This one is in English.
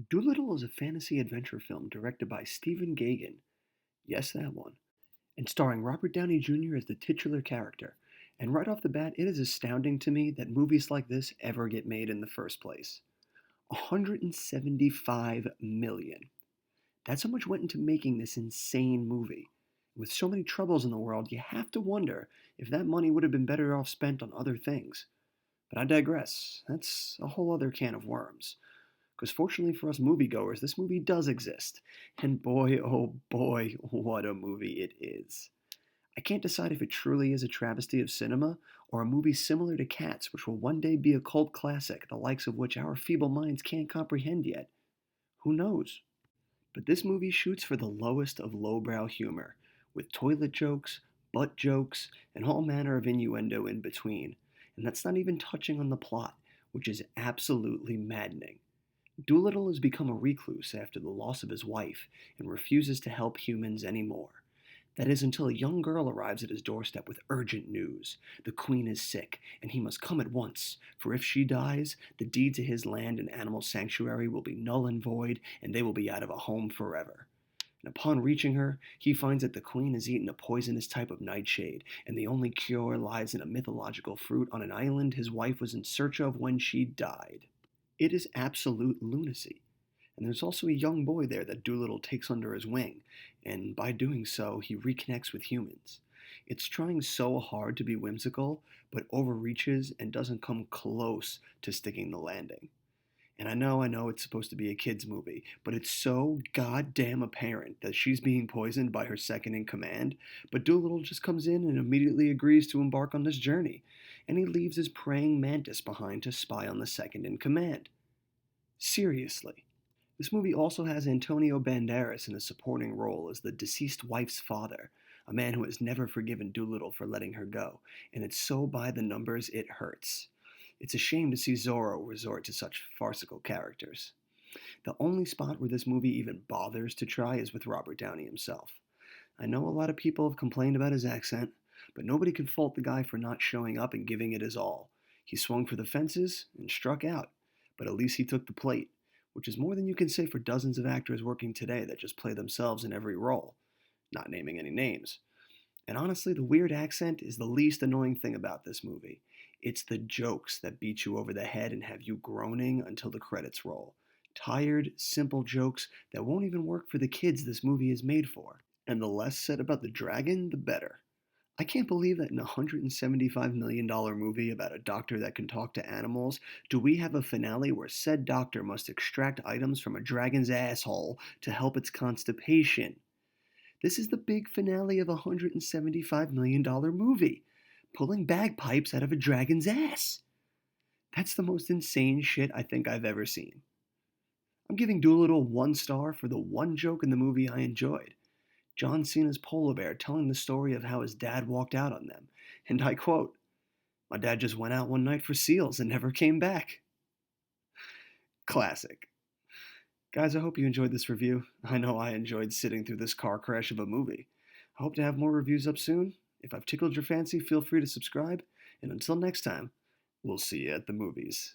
Dolittle is a fantasy adventure film directed by Stephen Gaghan, yes, that one, and starring Robert Downey Jr. as the titular character. And right off the bat, it is astounding to me that movies like this ever get made in the first place. 175 million. That's how much went into making this insane movie. With so many troubles in the world, you have to wonder if that money would have been better off spent on other things. But I digress. That's a whole other can of worms. Because fortunately for us moviegoers, this movie does exist. And boy, oh boy, what a movie it is. I can't decide if it truly is a travesty of cinema or a movie similar to Cats, which will one day be a cult classic, the likes of which our feeble minds can't comprehend yet. Who knows? But this movie shoots for the lowest of lowbrow humor, with toilet jokes, butt jokes, and all manner of innuendo in between. And that's not even touching on the plot, which is absolutely maddening. Dolittle has become a recluse after the loss of his wife and refuses to help humans anymore. That is until a young girl arrives at his doorstep with urgent news. The queen is sick, and he must come at once, for if she dies, the deed to his land and animal sanctuary will be null and void, and they will be out of a home forever. And upon reaching her, he finds that the queen has eaten a poisonous type of nightshade, and the only cure lies in a mythological fruit on an island his wife was in search of when she died. It is absolute lunacy. And there's also a young boy there that Dolittle takes under his wing, and by doing so, he reconnects with humans. It's trying so hard to be whimsical, but overreaches and doesn't come close to sticking the landing. And I know it's supposed to be a kid's movie, but it's so goddamn apparent that she's being poisoned by her second in command, but Dolittle just comes in and immediately agrees to embark on this journey, and he leaves his praying mantis behind to spy on the second in command. Seriously. This movie also has Antonio Banderas in a supporting role as the deceased wife's father, a man who has never forgiven Dolittle for letting her go, and it's so by the numbers it hurts. It's a shame to see Zorro resort to such farcical characters. The only spot where this movie even bothers to try is with Robert Downey himself. I know a lot of people have complained about his accent, but nobody can fault the guy for not showing up and giving it his all. He swung for the fences and struck out, but at least he took the plate, which is more than you can say for dozens of actors working today that just play themselves in every role, not naming any names. And honestly, the weird accent is the least annoying thing about this movie. It's the jokes that beat you over the head and have you groaning until the credits roll. Tired, simple jokes that won't even work for the kids this movie is made for. And the less said about the dragon, the better. I can't believe that in a $175 million movie about a doctor that can talk to animals, do we have a finale where said doctor must extract items from a dragon's asshole to help its constipation. This is the big finale of a $175 million movie, pulling bagpipes out of a dragon's ass. That's the most insane shit I think I've ever seen. I'm giving Doolittle 1 star for the one joke in the movie I enjoyed. John Cena's polar bear telling the story of how his dad walked out on them. And I quote, "My dad just went out one night for seals and never came back." Classic. Guys, I hope you enjoyed this review. I know I enjoyed sitting through this car crash of a movie. I hope to have more reviews up soon. If I've tickled your fancy, feel free to subscribe. And until next time, we'll see you at the movies.